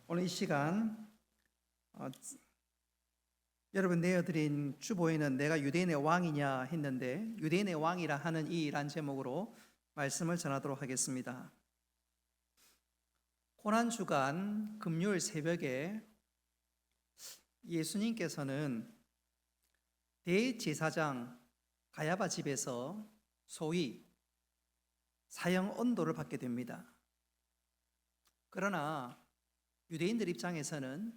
오늘 이 시간 여러분 내어드린 주보에는 내가 유대인의 왕이냐 했는데 유대인의 왕이라 하는 이란 제목으로 말씀을 전하도록 하겠습니다. 고난주간 금요일 새벽에 예수님께서는 대제사장 가야바 집에서 소위 사형 언도를 받게 됩니다. 그러나 유대인들 입장에서는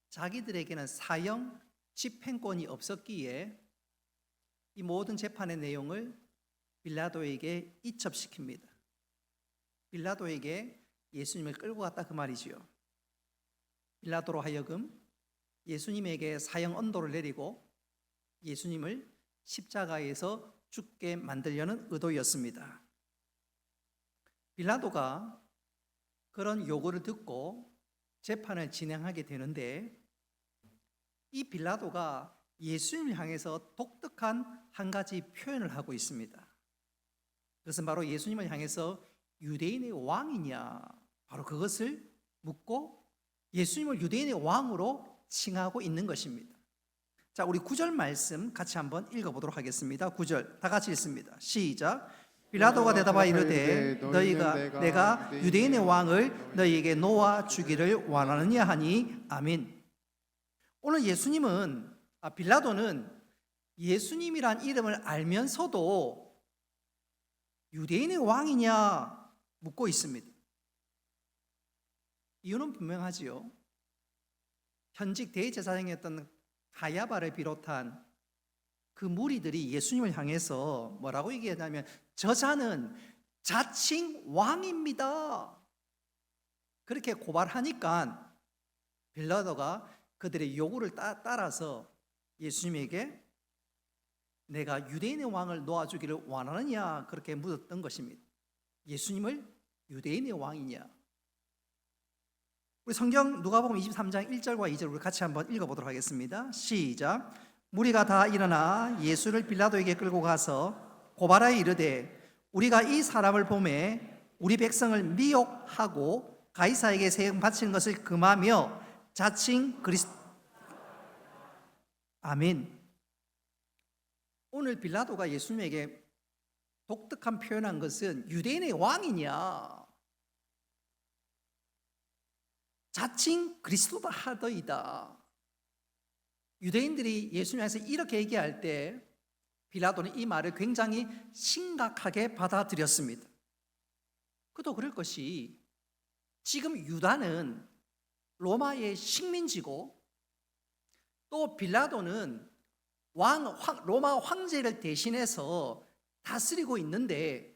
자기들에게는 사형 집행권이 없었기에 이 모든 재판의 내용을 빌라도에게 이첩시킵니다. 빌라도에게 예수님을 끌고 갔다 그 말이지요. 빌라도로 하여금 예수님에게 사형 언도를 내리고 예수님을 십자가에서 죽게 만들려는 의도였습니다. 빌라도가 그런 요구를 듣고 재판을 진행하게 되는데 이 빌라도가 예수님을 향해서 독특한 한 가지 표현을 하고 있습니다. 그것은 바로 예수님을 향해서 유대인의 왕이냐 바로 그것을 묻고 예수님을 유대인의 왕으로 칭하고 있는 것입니다. 자, 우리 9절 말씀 같이 한번 읽어보도록 하겠습니다. 9절 다 같이 읽습니다. 시작. 빌라도가 대답하여 이르되 내가 유대인의 왕을 너희에게 놓아 주기를 원하느냐 하니 아멘. 오늘 빌라도는 예수님이란 이름을 알면서도 유대인의 왕이냐 묻고 있습니다. 이유는 분명하지요. 현직 대제사장이었던 가야바를 비롯한 그 무리들이 예수님을 향해서 뭐라고 얘기하냐면 저자는 자칭 왕입니다. 그렇게 고발하니까 빌라도가 그들의 요구를 따라서 예수님에게 내가 유대인의 왕을 놓아주기를 원하느냐 그렇게 묻었던 것입니다. 예수님을 유대인의 왕이냐. 우리 성경 누가복음 23장 1절과 2절 우리 같이 한번 읽어보도록 하겠습니다. 시작. 무리가 다 일어나 예수를 빌라도에게 끌고 가서 고발하여 이르되 우리가 이 사람을 보매 우리 백성을 미혹하고 가이사에게 세금 바치는 것을 금하며 자칭 그리스도. 아멘. 오늘 빌라도가 예수님에게 독특한 표현한 것은 유대인의 왕이냐 자칭 그리스도다 하더이다. 유대인들이 예수님에서 이렇게 얘기할 때 빌라도는 이 말을 굉장히 심각하게 받아들였습니다. 그도 그럴 것이 지금 유다는 로마의 식민지고 또 빌라도는 로마 황제를 대신해서 다스리고 있는데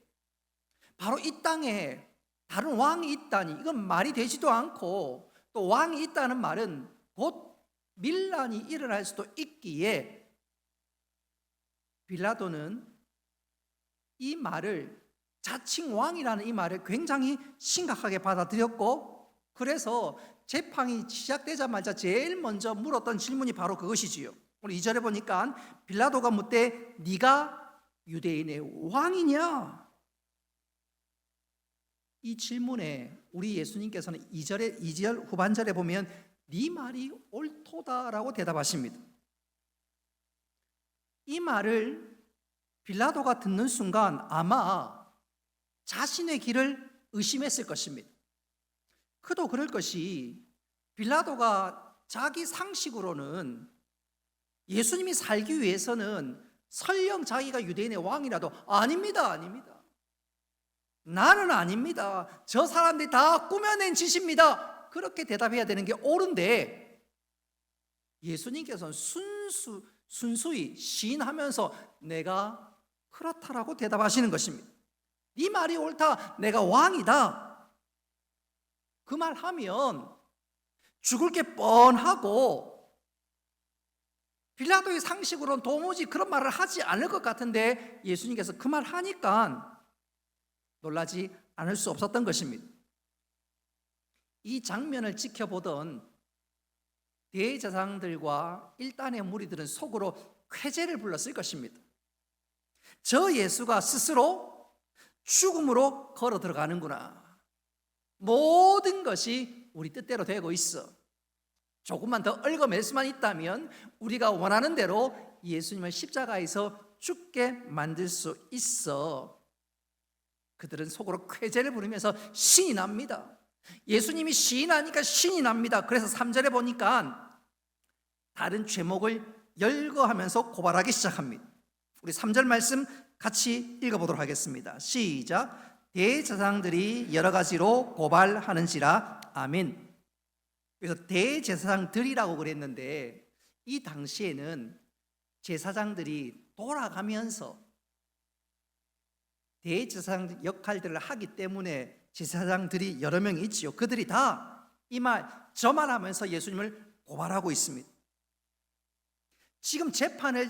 바로 이 땅에 다른 왕이 있다니 이건 말이 되지도 않고 또 왕이 있다는 말은 곧 밀란이 일어날 수도 있기에 빌라도는 이 말을 자칭 왕이라는 이 말을 굉장히 심각하게 받아들였고 그래서 재판이 시작되자마자 제일 먼저 물었던 질문이 바로 그것이지요. 오늘 2절에 보니까 빌라도가 묻되 네가 유대인의 왕이냐? 이 질문에 우리 예수님께서는 2절 후반절에 보면 네 말이 옳도다라고 대답하십니다. 이 말을 빌라도가 듣는 순간 아마 자신의 길을 의심했을 것입니다. 그도 그럴 것이 빌라도가 자기 상식으로는 예수님이 살기 위해서는 설령 자기가 유대인의 왕이라도 아닙니다. 나는 아닙니다. 저 사람들이 다 꾸며낸 짓입니다. 그렇게 대답해야 되는 게 옳은데 예수님께서는 순수히 시인하면서 내가 그렇다라고 대답하시는 것입니다. 네 말이 옳다. 내가 왕이다. 그 말 하면 죽을 게 뻔하고 빌라도의 상식으로는 도무지 그런 말을 하지 않을 것 같은데 예수님께서 그 말 하니까 놀라지 않을 수 없었던 것입니다. 이 장면을 지켜보던 대제사장들과 일단의 무리들은 속으로 쾌재를 불렀을 것입니다. 저 예수가 스스로 죽음으로 걸어 들어가는구나. 모든 것이 우리 뜻대로 되고 있어. 조금만 더 얽어맬 수만 있다면 우리가 원하는 대로 예수님을 십자가에서 죽게 만들 수 있어. 그들은 속으로 쾌재를 부르면서 신이 납니다. 예수님이 신이 나니까 신이 납니다. 그래서 3절에 보니까 다른 죄목을 열거하면서 고발하기 시작합니다. 우리 3절 말씀 같이 읽어보도록 하겠습니다. 시작. 대제사장들이 여러 가지로 고발하는지라. 아멘. 그래서 대제사장들이라고 그랬는데 이 당시에는 제사장들이 돌아가면서 대제사장 역할들을 하기 때문에 제사장들이 여러 명이 있지요. 그들이 다 이 말 저 말 하면서 예수님을 고발하고 있습니다. 지금 재판을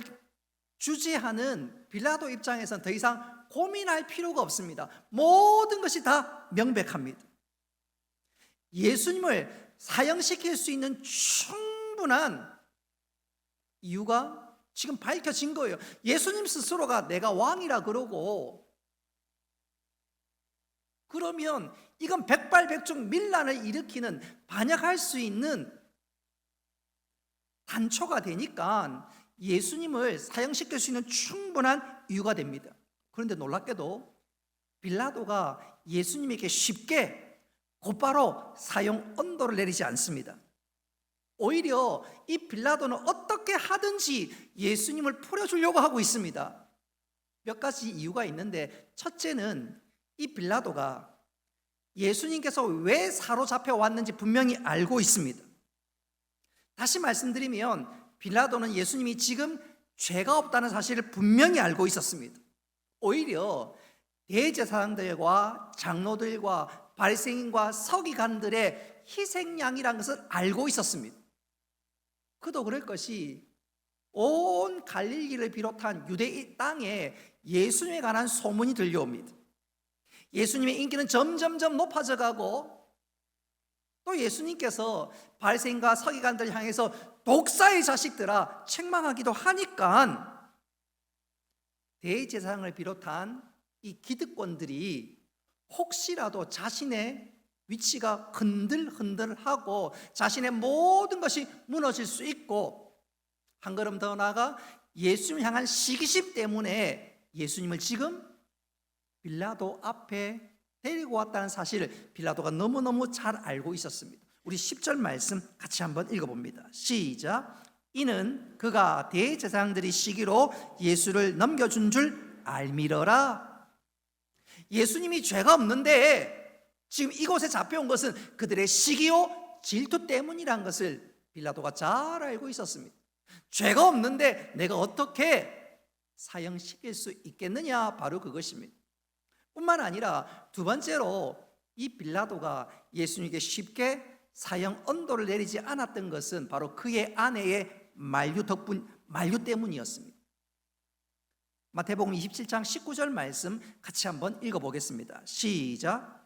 주재하는 빌라도 입장에서는 더 이상 고민할 필요가 없습니다. 모든 것이 다 명백합니다. 예수님을 사형시킬 수 있는 충분한 이유가 지금 밝혀진 거예요. 예수님 스스로가 내가 왕이라 그러고, 그러면 이건 백발백중 밀란을 일으키는, 반역할 수 있는 단초가 되니까 예수님을 사형시킬 수 있는 충분한 이유가 됩니다. 그런데 놀랍게도 빌라도가 예수님에게 쉽게 곧바로 사형 언도를 내리지 않습니다. 오히려 이 빌라도는 어떻게 하든지 예수님을 풀어주려고 하고 있습니다. 몇 가지 이유가 있는데, 첫째는 이 빌라도가 예수님께서 왜 사로잡혀 왔는지 분명히 알고 있습니다. 다시 말씀드리면 빌라도는 예수님이 지금 죄가 없다는 사실을 분명히 알고 있었습니다. 오히려 대제사장들과 장로들과 바리새인과 서기관들의 희생양이라는 것을 알고 있었습니다. 그도 그럴 것이 온 갈릴리를 비롯한 유대 땅에 예수님에 관한 소문이 들려옵니다. 예수님의 인기는 점점점 높아져 가고, 또 예수님께서 바리새인과 서기관들 향해서 독사의 자식들아 책망하기도 하니까 대제사장을 비롯한 이 기득권들이 혹시라도 자신의 위치가 흔들흔들하고 자신의 모든 것이 무너질 수 있고, 한 걸음 더 나아가 예수님을 향한 시기심 때문에 예수님을 지금 빌라도 앞에 데리고 왔다는 사실을 빌라도가 너무너무 잘 알고 있었습니다. 우리 10절 말씀 같이 한번 읽어봅니다. 시작. 이는 그가 대제사장들이 시기로 예수를 넘겨준 줄 알미러라. 예수님이 죄가 없는데 지금 이곳에 잡혀온 것은 그들의 시기요 질투 때문이라는 것을 빌라도가 잘 알고 있었습니다. 죄가 없는데 내가 어떻게 사형시킬 수 있겠느냐, 바로 그것입니다. 뿐만 아니라 두 번째로 이 빌라도가 예수님에게 쉽게 사형 언도를 내리지 않았던 것은 바로 그의 아내의 만류 때문이었습니다. 마태복음 27장 19절 말씀 같이 한번 읽어보겠습니다. 시작.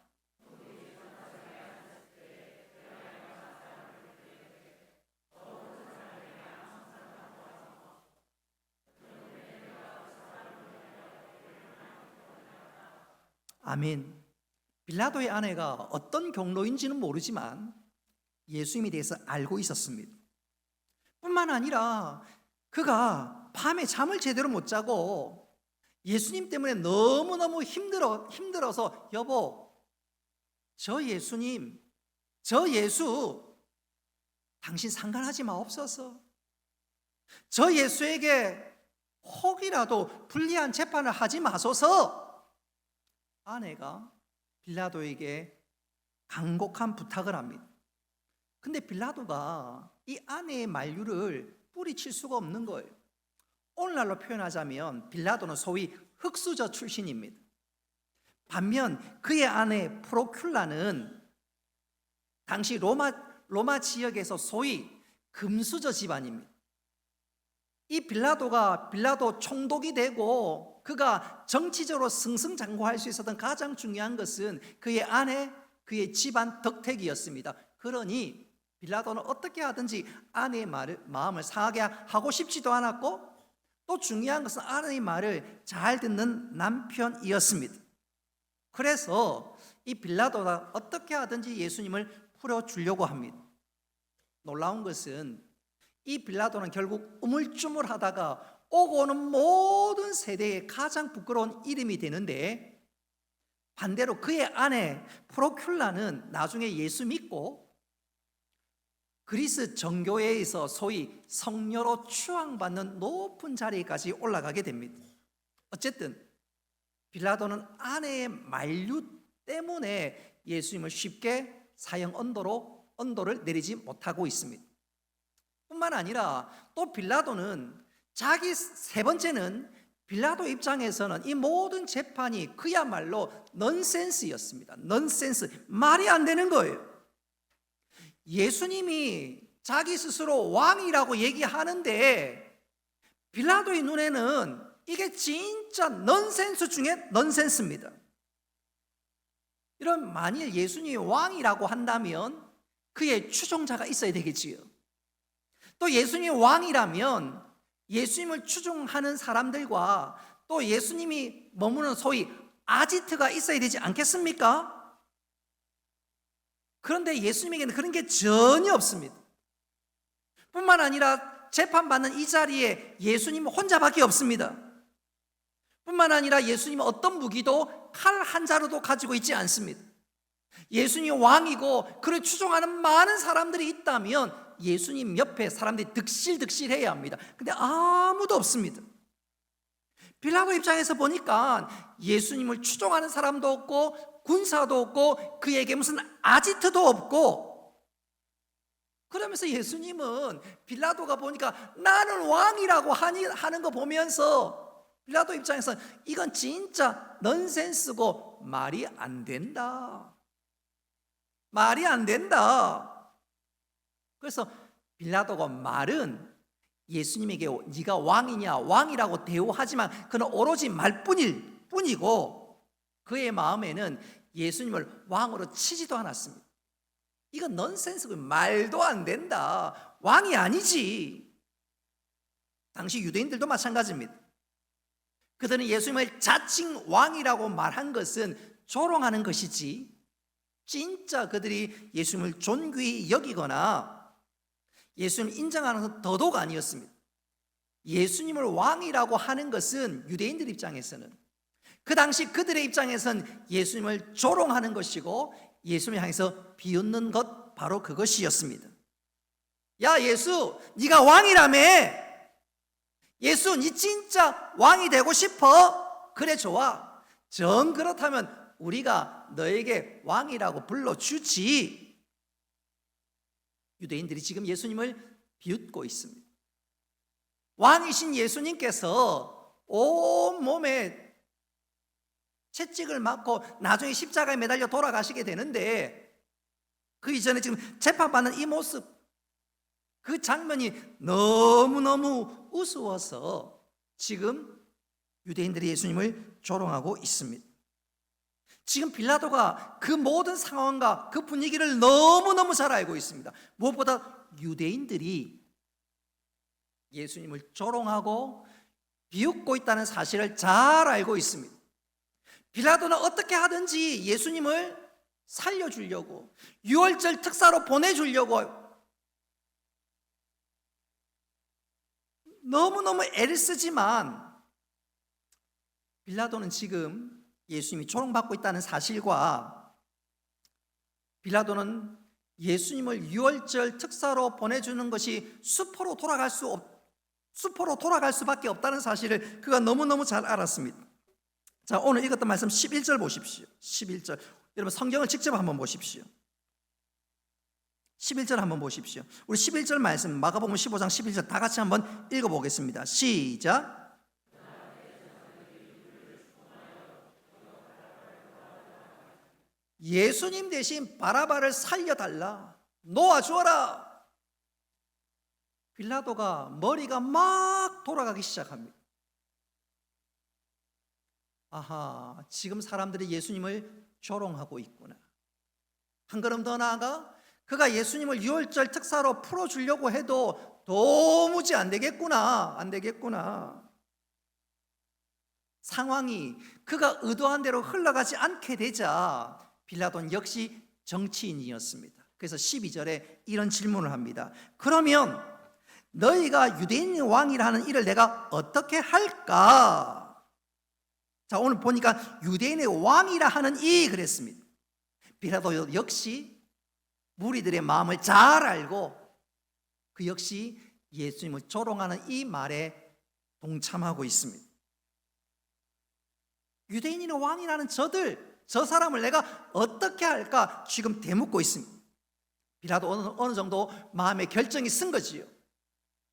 아멘. 빌라도의 아내가 어떤 경로인지는 모르지만 예수님에 대해서 알고 있었습니다. 뿐만 아니라 그가 밤에 잠을 제대로 못 자고 예수님 때문에 너무너무 힘들어서 여보, 저 예수님, 저 예수 당신 상관하지 마옵소서. 저 예수에게 혹이라도 불리한 재판을 하지 마소서. 아내가 빌라도에게 간곡한 부탁을 합니다. 근데 빌라도가 이 아내의 만류를 뿌리칠 수가 없는 거예요. 오늘날로 표현하자면 빌라도는 소위 흙수저 출신입니다. 반면 그의 아내 프로큘라는 당시 로마 지역에서 소위 금수저 집안입니다. 이 빌라도 총독이 되고 그가 정치적으로 승승장구할 수 있었던 가장 중요한 것은 그의 아내, 그의 집안 덕택이었습니다. 그러니 빌라도는 어떻게 하든지 아내의 마음을 상하게 하고 싶지도 않았고, 또 중요한 것은 아내의 말을 잘 듣는 남편이었습니다. 그래서 이 빌라도가 어떻게 하든지 예수님을 풀어주려고 합니다. 놀라운 것은 이 빌라도는 결국 우물쭈물하다가 오고 오는 모든 세대의 가장 부끄러운 이름이 되는데, 반대로 그의 아내 프로큘라는 나중에 예수 믿고 그리스 정교회에서 소위 성녀로 추앙받는 높은 자리까지 올라가게 됩니다. 어쨌든 빌라도는 아내의 만류 때문에 예수님을 쉽게 사형 언도를 내리지 못하고 있습니다. 뿐만 아니라 또 빌라도는 세 번째는 빌라도 입장에서는 이 모든 재판이 그야말로 넌센스였습니다. 넌센스, 말이 안 되는 거예요. 예수님이 자기 스스로 왕이라고 얘기하는데 빌라도의 눈에는 이게 진짜 넌센스 중에 넌센스입니다. 이런, 만일 예수님이 왕이라고 한다면 그의 추종자가 있어야 되겠지요. 또 예수님이 왕이라면 예수님을 추종하는 사람들과 또 예수님이 머무는 소위 아지트가 있어야 되지 않겠습니까? 그런데 예수님에게는 그런 게 전혀 없습니다. 뿐만 아니라 재판받는 이 자리에 예수님은 혼자밖에 없습니다. 뿐만 아니라 예수님은 어떤 무기도 칼 한 자루도 가지고 있지 않습니다. 예수님이 왕이고 그를 추종하는 많은 사람들이 있다면 예수님 옆에 사람들이 득실득실해야 합니다. 근데 아무도 없습니다. 빌라도 입장에서 보니까 예수님을 추종하는 사람도 없고 군사도 없고 그에게 무슨 아지트도 없고, 그러면서 예수님은 빌라도가 보니까 나는 왕이라고 하는 거 보면서 빌라도 입장에서는 이건 진짜 넌센스고 말이 안 된다. 말이 안 된다. 그래서 빌라도가 말은 예수님에게 네가 왕이냐, 왕이라고 대우하지만 그는 오로지 말뿐일 뿐이고 그의 마음에는 예수님을 왕으로 치지도 않았습니다. 이건 넌센스고 말도 안 된다. 왕이 아니지. 당시 유대인들도 마찬가지입니다. 그들은 예수님을 자칭 왕이라고 말한 것은 조롱하는 것이지 진짜 그들이 예수님을 존귀히 여기거나 예수님을 인정하는 것은 더더욱 아니었습니다. 예수님을 왕이라고 하는 것은 유대인들 입장에서는, 그 당시 그들의 입장에서는 예수님을 조롱하는 것이고 예수님을 향해서 비웃는 것, 바로 그것이었습니다. 야 예수, 네가 왕이라며. 예수, 네 진짜 왕이 되고 싶어? 그래 좋아. 정 그렇다면 우리가 너에게 왕이라고 불러주지. 유대인들이 지금 예수님을 비웃고 있습니다. 왕이신 예수님께서 온몸에 채찍을 맞고 나중에 십자가에 매달려 돌아가시게 되는데 그 이전에 지금 재판받는 이 모습, 그 장면이 너무너무 우스워서 지금 유대인들이 예수님을 조롱하고 있습니다. 지금 빌라도가 그 모든 상황과 그 분위기를 너무너무 잘 알고 있습니다. 무엇보다 유대인들이 예수님을 조롱하고 비웃고 있다는 사실을 잘 알고 있습니다. 빌라도는 어떻게 하든지 예수님을 살려주려고, 유월절 특사로 보내주려고 너무너무 애를 쓰지만 빌라도는 지금 예수님이 조롱받고 있다는 사실과 빌라도는 예수님을 유월절 특사로 보내주는 것이 수포로 돌아갈 수밖에 없다는 사실을 그가 너무너무 잘 알았습니다. 자, 오늘 읽었던 말씀 11절 보십시오. 11절. 여러분 성경을 직접 한번 보십시오. 11절 한번 보십시오. 우리 11절 말씀 마가복음 15장 11절 다 같이 한번 읽어보겠습니다. 시작. 예수님 대신 바라바를 살려달라, 놓아주어라. 빌라도가 머리가 막 돌아가기 시작합니다. 아하, 지금 사람들이 예수님을 조롱하고 있구나. 한 걸음 더 나아가 그가 예수님을 유월절 특사로 풀어주려고 해도 도무지 안 되겠구나. 상황이 그가 의도한 대로 흘러가지 않게 되자 빌라도는 역시 정치인이었습니다. 그래서 12절에 이런 질문을 합니다. 그러면 너희가 유대인의 왕이라 하는 이를 내가 어떻게 할까? 자, 오늘 보니까 유대인의 왕이라 하는 이 그랬습니다. 빌라도 역시 무리들의 마음을 잘 알고 그 역시 예수님을 조롱하는 이 말에 동참하고 있습니다. 유대인의 왕이라는 저 사람을 내가 어떻게 할까 지금 되묻고 있습니다. 빌라도 어느 정도 마음의 결정이 쓴 거지요.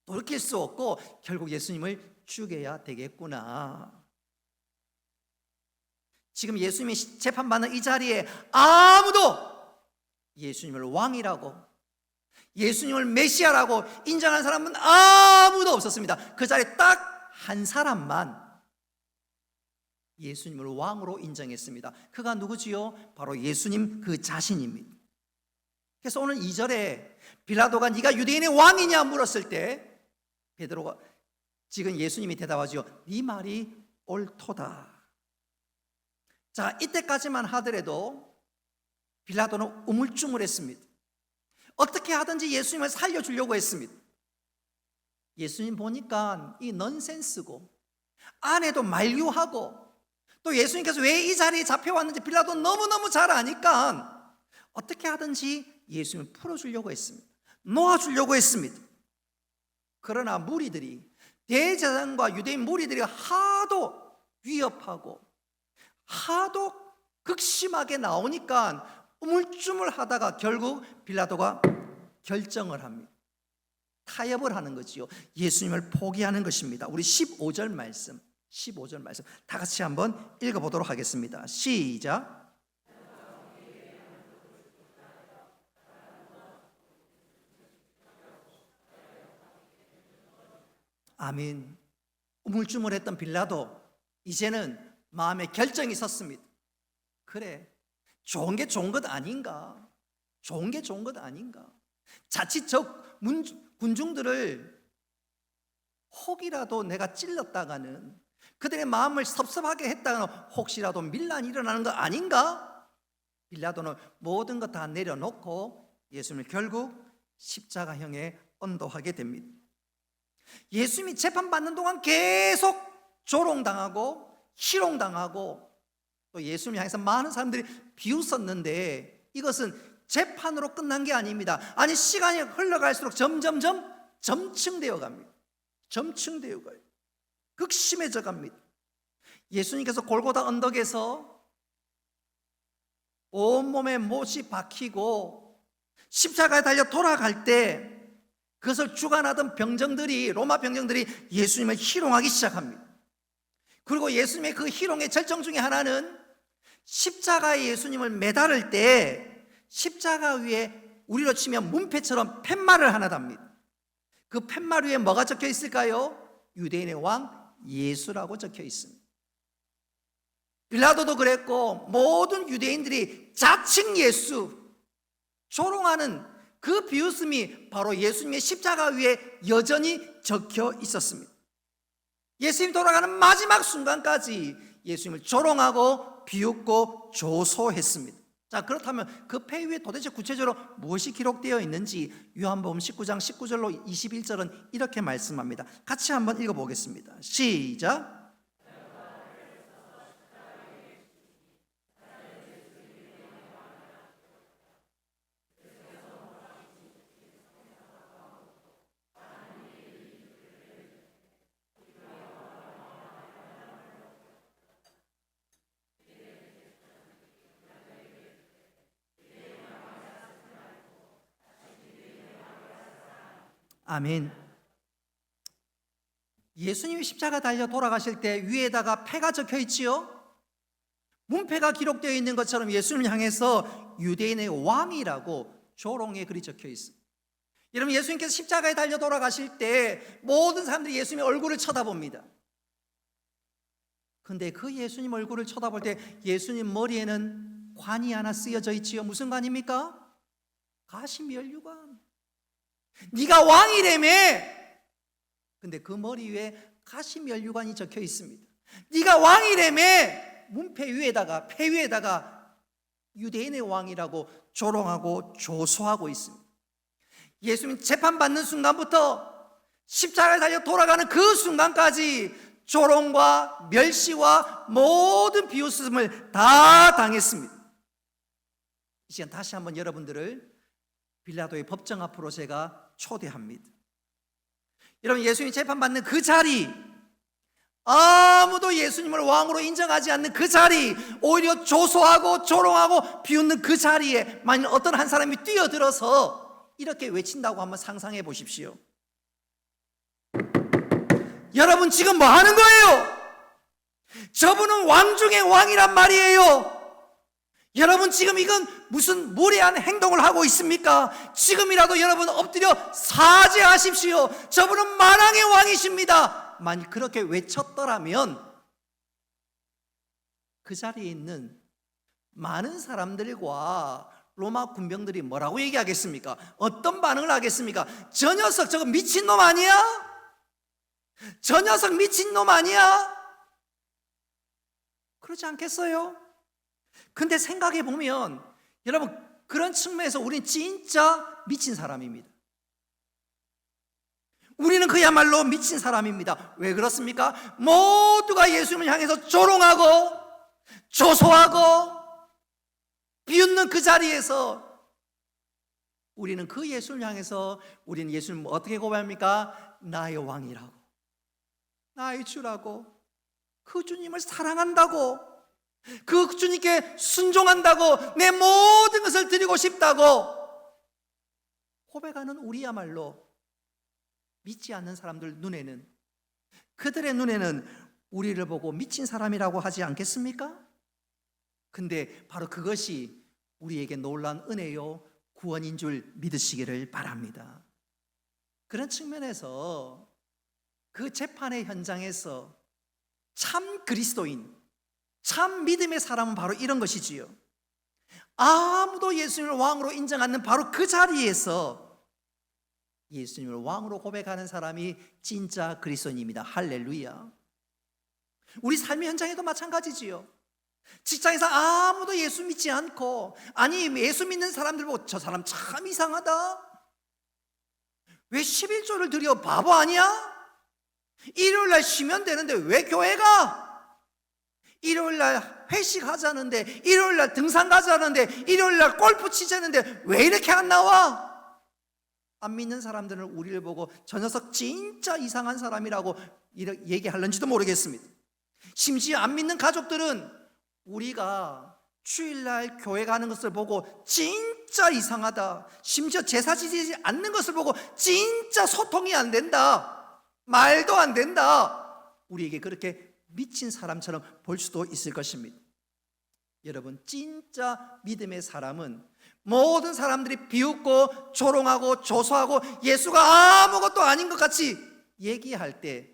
돌이킬 수 없고 결국 예수님을 죽여야 되겠구나. 지금 예수님이 재판받는 이 자리에 아무도 예수님을 왕이라고, 예수님을 메시아라고 인정하는 사람은 아무도 없었습니다. 그 자리에 딱 한 사람만 예수님을 왕으로 인정했습니다. 그가 누구지요? 바로 예수님 그 자신입니다. 그래서 오늘 2절에 빌라도가 네가 유대인의 왕이냐 물었을 때 베드로가 지금 예수님이 대답하지요. 네 말이 옳도다. 자, 이때까지만 하더라도 빌라도는 우물쭈물했습니다. 어떻게 하든지 예수님을 살려주려고 했습니다. 예수님 보니까 이 넌센스고 안에도 만류하고 또 예수님께서 왜 이 자리에 잡혀왔는지 빌라도 너무너무 잘 아니까 어떻게 하든지 예수님을 풀어주려고 했습니다. 놓아주려고 했습니다. 그러나 무리들이, 대제사장과 유대인 무리들이 하도 위협하고 하도 극심하게 나오니까 우물쭈물하다가 결국 빌라도가 결정을 합니다. 타협을 하는 거지요. 예수님을 포기하는 것입니다. 우리 15절 말씀 다 같이 한번 읽어보도록 하겠습니다. 시작. 아멘. 우물쭈물했던 빌라도 이제는 마음의 결정이 섰습니다. 그래, 좋은 게 좋은 것 아닌가? 좋은 게 좋은 것 아닌가? 자칫 저 군중들을 혹이라도 내가 찔렀다가는, 그들의 마음을 섭섭하게 했다가는 혹시라도 밀란이 일어나는 거 아닌가? 빌라도는 모든 것 다 내려놓고 예수님을 결국 십자가형에 언도하게 됩니다. 예수님이 재판받는 동안 계속 조롱당하고 희롱당하고 또 예수님을 향해서 많은 사람들이 비웃었는데 이것은 재판으로 끝난 게 아닙니다. 아니, 시간이 흘러갈수록 점점점 점층되어 갑니다. 점층되어 가요. 극심해져 갑니다. 예수님께서 골고다 언덕에서 온몸에 못이 박히고 십자가에 달려 돌아갈 때 그것을 주관하던 병정들이, 로마 병정들이 예수님을 희롱하기 시작합니다. 그리고 예수님의 그 희롱의 절정 중에 하나는 십자가에 예수님을 매달을 때 십자가 위에 우리로 치면 문패처럼 팻말을 하나 답니다. 그 팻말 위에 뭐가 적혀 있을까요? 유대인의 왕 예수라고 적혀 있습니다. 빌라도도 그랬고 모든 유대인들이 자칭 예수 조롱하는 그 비웃음이 바로 예수님의 십자가 위에 여전히 적혀 있었습니다. 예수님 돌아가는 마지막 순간까지 예수님을 조롱하고 비웃고 조소했습니다. 자, 그렇다면 그 폐 위에 도대체 구체적으로 무엇이 기록되어 있는지 요한복음 19장 19절로 21절은 이렇게 말씀합니다. 같이 한번 읽어보겠습니다. 시작. 아멘. 예수님이 십자가 달려 돌아가실 때 위에다가 패가 적혀 있지요. 문패가 기록되어 있는 것처럼 예수님을 향해서 유대인의 왕이라고 조롱의 글이 적혀 있습니다. 여러분, 예수님께서 십자가에 달려 돌아가실 때 모든 사람들이 예수님의 얼굴을 쳐다봅니다. 그런데 그 예수님 얼굴을 쳐다볼 때 예수님 머리에는 관이 하나 쓰여져 있지요. 무슨 관입니까? 가시면류관. 네가 왕이라며. 근데 그 머리 위에 가시면류관이 적혀 있습니다. 네가 왕이라며. 문패 위에다가, 폐 위에다가 유대인의 왕이라고 조롱하고 조소하고 있습니다. 예수님 재판받는 순간부터 십자가에 달려 돌아가는 그 순간까지 조롱과 멸시와 모든 비웃음을 다 당했습니다. 이 시간 다시 한번 여러분들을 빌라도의 법정 앞으로 제가 초대합니다. 여러분, 예수님이 재판받는 그 자리, 아무도 예수님을 왕으로 인정하지 않는 그 자리, 오히려 조소하고 조롱하고 비웃는 그 자리에 만일 어떤 한 사람이 뛰어들어서 이렇게 외친다고 한번 상상해 보십시오. 여러분, 지금 뭐 하는 거예요? 저분은 왕 중의 왕이란 말이에요. 여러분, 지금 이건 무슨 무례한 행동을 하고 있습니까? 지금이라도 여러분 엎드려 사죄하십시오. 저분은 만왕의 왕이십니다. 만일 그렇게 외쳤더라면 그 자리에 있는 많은 사람들과 로마 군병들이 뭐라고 얘기하겠습니까? 어떤 반응을 하겠습니까? 저 녀석 저거 미친놈 아니야? 저 녀석 미친놈 아니야? 그렇지 않겠어요? 근데 생각해 보면 여러분, 그런 측면에서 우리는 진짜 미친 사람입니다. 우리는 그야말로 미친 사람입니다. 왜 그렇습니까? 모두가 예수님을 향해서 조롱하고 조소하고 비웃는 그 자리에서 우리는 그 예수님을 향해서 우리는 예수님을 어떻게 고백합니까? 나의 왕이라고, 나의 주라고, 그 주님을 사랑한다고, 그 주님께 순종한다고, 내 모든 것을 드리고 싶다고 고백하는 우리야말로 믿지 않는 사람들 눈에는, 그들의 눈에는 우리를 보고 미친 사람이라고 하지 않겠습니까? 근데 바로 그것이 우리에게 놀라운 은혜요 구원인 줄 믿으시기를 바랍니다. 그런 측면에서 그 재판의 현장에서 참 그리스도인, 참 믿음의 사람은 바로 이런 것이지요. 아무도 예수님을 왕으로 인정 않는 바로 그 자리에서 예수님을 왕으로 고백하는 사람이 진짜 그리스도인입니다. 할렐루야. 우리 삶의 현장에도 마찬가지지요. 직장에서 아무도 예수 믿지 않고, 아니 예수 믿는 사람들 보고 저 사람 참 이상하다, 왜 11조를 드려, 바보 아니야? 일요일날 쉬면 되는데 왜 교회 가? 일요일날 회식하자는데, 일요일날 등산 가자는데, 일요일날 골프 치자는데 왜 이렇게 안 나와? 안 믿는 사람들은 우리를 보고 저 녀석 진짜 이상한 사람이라고 이렇게 얘기하는지도 모르겠습니다. 심지어 안 믿는 가족들은 우리가 주일날 교회 가는 것을 보고 진짜 이상하다, 심지어 제사 지지지 않는 것을 보고 진짜 소통이 안 된다, 말도 안 된다, 우리에게 그렇게 미친 사람처럼 볼 수도 있을 것입니다. 여러분, 진짜 믿음의 사람은 모든 사람들이 비웃고 조롱하고 조소하고 예수가 아무것도 아닌 것 같이 얘기할 때,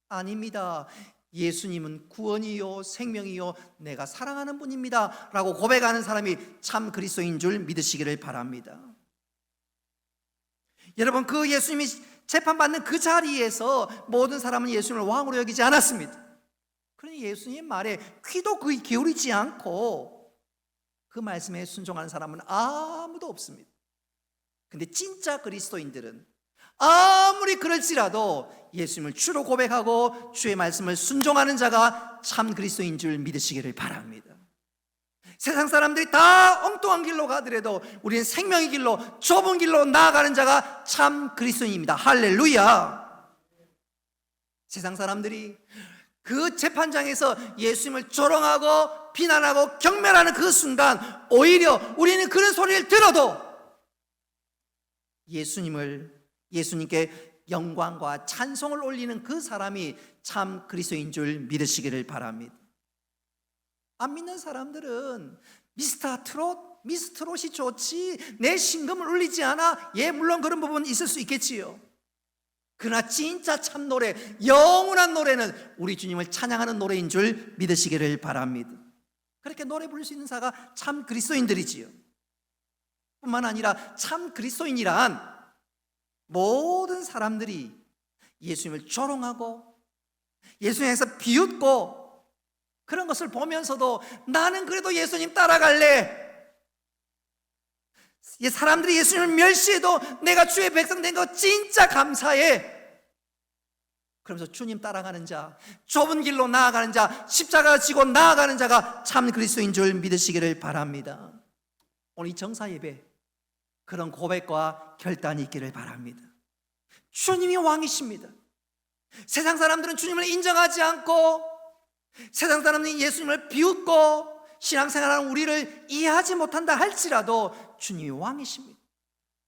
아닙니다, 예수님은 구원이요 생명이요 내가 사랑하는 분입니다 라고 고백하는 사람이 참 그리스도인 줄 믿으시기를 바랍니다. 여러분, 그 예수님이 재판받는 그 자리에서 모든 사람은 예수님을 왕으로 여기지 않았습니다. 그러니 예수님 말에 귀도 거의 기울이지 않고 그 말씀에 순종하는 사람은 아무도 없습니다. 근데 진짜 그리스도인들은 아무리 그럴지라도 예수님을 주로 고백하고 주의 말씀을 순종하는 자가 참 그리스도인 줄 믿으시기를 바랍니다. 세상 사람들이 다 엉뚱한 길로 가더라도 우리는 생명의 길로, 좁은 길로 나아가는 자가 참 그리스도인입니다. 할렐루야. 세상 사람들이 그 재판장에서 예수님을 조롱하고 비난하고 경멸하는 그 순간 오히려 우리는 그런 소리를 들어도 예수님께 영광과 찬송을 올리는 그 사람이 참 그리스도인 줄 믿으시기를 바랍니다. 안 믿는 사람들은 미스터 트롯이 좋지 내 신금을 울리지 않아. 예, 물론 그런 부분은 있을 수 있겠지요. 그러나 진짜 참 노래, 영원한 노래는 우리 주님을 찬양하는 노래인 줄 믿으시기를 바랍니다. 그렇게 노래 부를 수 있는 자가 참 그리스도인들이지요. 뿐만 아니라 참 그리스도인이란 모든 사람들이 예수님을 조롱하고 예수님에서 비웃고 그런 것을 보면서도 나는 그래도 예수님 따라갈래. 사람들이 예수님을 멸시해도 내가 주의 백성 된 거 진짜 감사해. 그러면서 주님 따라가는 자, 좁은 길로 나아가는 자, 십자가 지고 나아가는 자가 참 그리스도인 줄 믿으시기를 바랍니다. 오늘 이 정사 예배 그런 고백과 결단이 있기를 바랍니다. 주님이 왕이십니다. 세상 사람들은 주님을 인정하지 않고, 세상 사람들은 예수님을 비웃고, 신앙생활하는 우리를 이해하지 못한다 할지라도 주님이 왕이십니다.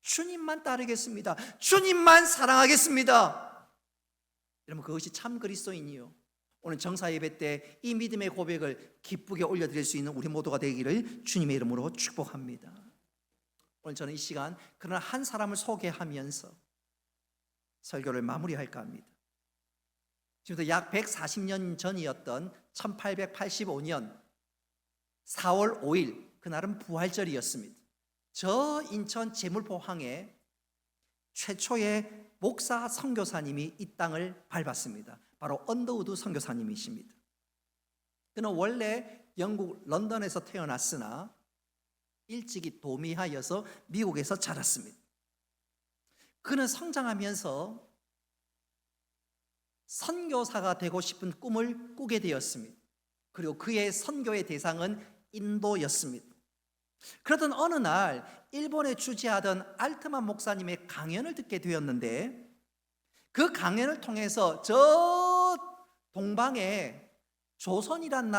주님만 따르겠습니다. 주님만 사랑하겠습니다. 여러분, 그것이 참 그리스도인이요, 오늘 정사 예배 때 이 믿음의 고백을 기쁘게 올려드릴 수 있는 우리 모두가 되기를 주님의 이름으로 축복합니다. 오늘 저는 이 시간 그러나 한 사람을 소개하면서 설교를 마무리할까 합니다. 지금부터 약 140년 전이었던 1885년 4월 5일, 그날은 부활절이었습니다. 저 인천 제물포항에 최초의 목사 선교사님이 이 땅을 밟았습니다. 바로 언더우드 선교사님이십니다. 그는 원래 영국 런던에서 태어났으나 일찍이 도미하여서 미국에서 자랐습니다. 그는 성장하면서 선교사가 되고 싶은 꿈을 꾸게 되었습니다. 그리고 그의 선교의 대상은 인도였습니다. 그러던 어느 날 일본에 주재하던 알트만 목사님의 강연을 듣게 되었는데, 그 강연을 통해서 저 동방에 조선이라는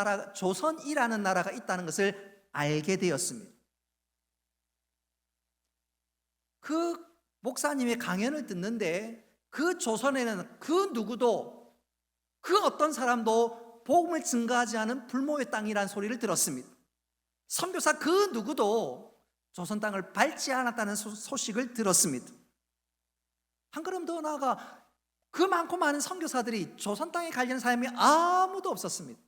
나라가 있다는 것을 알게 되었습니다. 그 목사님의 강연을 듣는데 그 조선에는 그 누구도, 그 어떤 사람도 복음을 증거하지 않은 불모의 땅이라는 소리를 들었습니다. 선교사 그 누구도 조선 땅을 밟지 않았다는 소식을 들었습니다. 한 걸음 더 나아가 그 많고 많은 선교사들이 조선 땅에 가려는 사람이 아무도 없었습니다.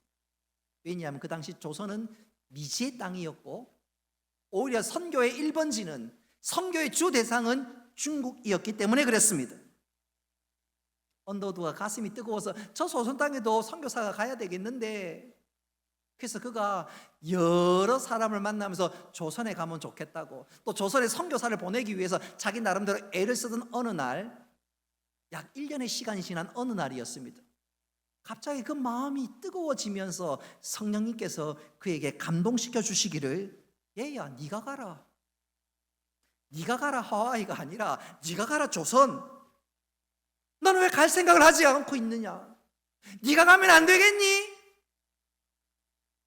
왜냐하면 그 당시 조선은 미지의 땅이었고, 오히려 선교의 1번지는, 선교의 주 대상은 중국이었기 때문에 그랬습니다. 언더우드가 가슴이 뜨거워서 저 조선 땅에도 선교사가 가야 되겠는데, 그래서 그가 여러 사람을 만나면서 조선에 가면 좋겠다고, 또 조선에 선교사를 보내기 위해서 자기 나름대로 애를 쓰던 어느 날, 약 1년의 시간이 지난 어느 날이었습니다. 갑자기 그 마음이 뜨거워지면서 성령님께서 그에게 감동시켜 주시기를, 얘야 네가 가라, 네가 가라 하와이가 아니라 네가 가라 조선. 너는 왜 갈 생각을 하지 않고 있느냐? 네가 가면 안 되겠니?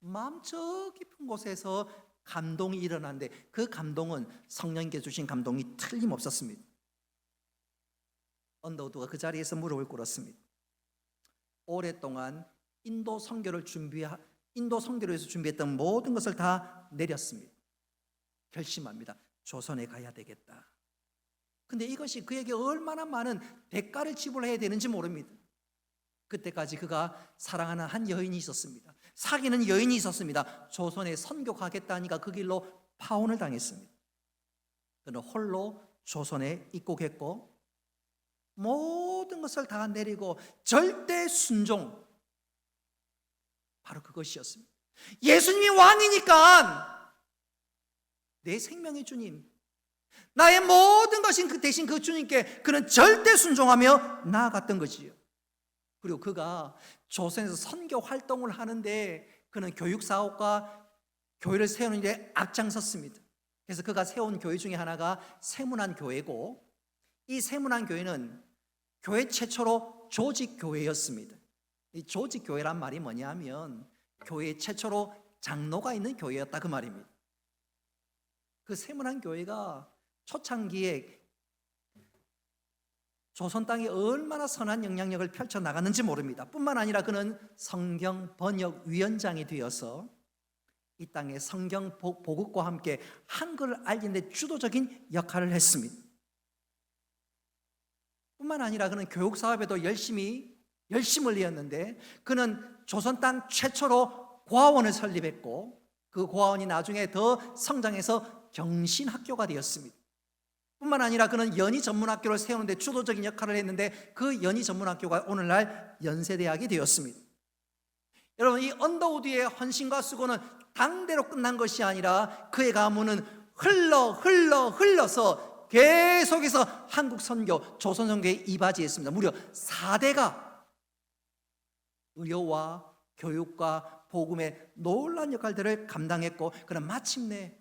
마음 저 깊은 곳에서 감동이 일어났는데, 그 감동은 성령님께 주신 감동이 틀림없었습니다. 언더우드가 그 자리에서 무릎을 꿇었습니다. 오랫동안 인도 선교를 위해서 준비했던 모든 것을 다 내렸습니다. 결심합니다. 조선에 가야 되겠다. 근데 이것이 그에게 얼마나 많은 대가를 지불해야 되는지 모릅니다. 그때까지 그가 사랑하는 한 여인이 있었습니다. 사귀는 여인이 있었습니다. 조선에 선교 가겠다니까 그 길로 파혼을 당했습니다. 그는 홀로 조선에 입국했고, 모든 것을 다 내리고 절대 순종, 바로 그것이었습니다. 예수님이 왕이니까 내 생명의 주님, 나의 모든 것인 그 대신 그 주님께 그는 절대 순종하며 나아갔던 것이요. 그리고 그가 조선에서 선교 활동을 하는데 그는 교육사업과 교회를 세우는 데 앞장섰습니다. 그래서 그가 세운 교회 중에 하나가 세문안 교회고, 이 세문안 교회는 교회 최초로 조직교회였습니다. 이 조직교회란 말이 뭐냐면 교회 최초로 장로가 있는 교회였다 그 말입니다. 그 세문안 교회가 초창기에 조선 땅에 얼마나 선한 영향력을 펼쳐나갔는지 모릅니다. 뿐만 아니라 그는 성경 번역 위원장이 되어서 이 땅에 성경 보급과 함께 한글을 알리는 데 주도적인 역할을 했습니다. 뿐만 아니라 그는 교육 사업에도 열심을 내었는데, 그는 조선 땅 최초로 고아원을 설립했고, 그 고아원이 나중에 더 성장해서 경신학교가 되었습니다. 뿐만 아니라 그는 연희 전문학교를 세우는 데 주도적인 역할을 했는데, 그 연희 전문학교가 오늘날 연세대학이 되었습니다. 여러분, 이 언더우드의 헌신과 수고는 당대로 끝난 것이 아니라 그의 가문은 흘러서 계속해서 한국 선교, 조선 선교에 이바지했습니다. 무려 4대가 의료와 교육과 복음의 놀라운 역할들을 감당했고, 그러나 마침내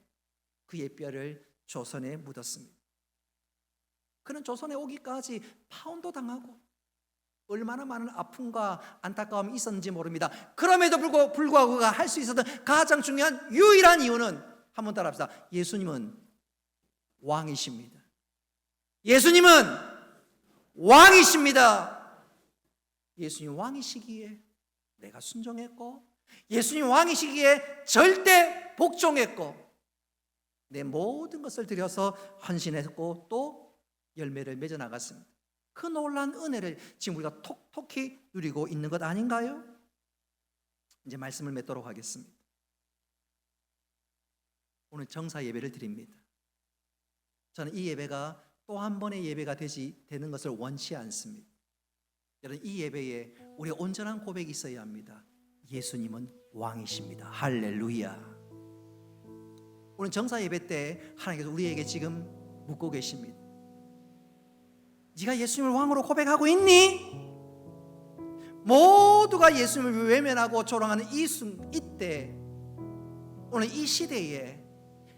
그의 뼈를 조선에 묻었습니다. 그는 조선에 오기까지 파혼도 당하고 얼마나 많은 아픔과 안타까움이 있었는지 모릅니다. 그럼에도 불구하고 그가 할 수 있었던 가장 중요한 유일한 이유는, 한번 따라합시다. 예수님은 왕이십니다. 예수님은 왕이십니다. 예수님 왕이시기에 내가 순종했고, 예수님 왕이시기에 절대 복종했고, 내 모든 것을 들여서 헌신했고 또 열매를 맺어 나갔습니다. 그 놀라운 은혜를 지금 우리가 톡톡히 누리고 있는 것 아닌가요? 이제 말씀을 맺도록 하겠습니다. 오늘 정사 예배를 드립니다. 저는 이 예배가 또 한 번의 예배가 되는 것을 원치 않습니다. 여러분, 이 예배에 우리의 온전한 고백이 있어야 합니다. 예수님은 왕이십니다. 할렐루야. 오늘 정사 예배 때 하나님께서 우리에게 지금 묻고 계십니다. 네가 예수님을 왕으로 고백하고 있니? 모두가 예수님을 외면하고 조롱하는 이때, 오늘 이 시대에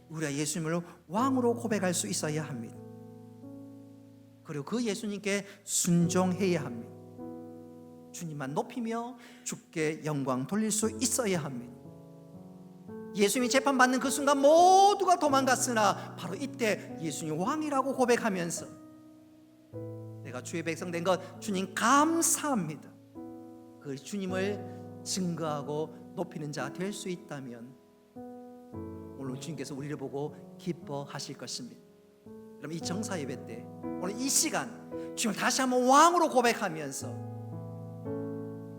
우리가 예수님을 왕으로 고백할 수 있어야 합니다. 그리고 그 예수님께 순종해야 합니다. 주님만 높이며 주께 영광 돌릴 수 있어야 합니다. 예수님이 재판받는 그 순간 모두가 도망갔으나 바로 이때 예수님 왕이라고 고백하면서 내가 주의 백성 된 것 주님 감사합니다, 그 주님을 증거하고 높이는 자 될 수 있다면 오늘 주님께서 우리를 보고 기뻐하실 것입니다. 그럼 이 정사 예배 때 오늘 이 시간 주님을 다시 한번 왕으로 고백하면서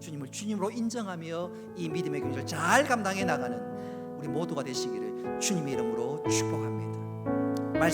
주님을 주님으로 인정하며 이 믿음의 경주를 잘 감당해 나가는 우리 모두가 되시기를 주님의 이름으로 축복합니다.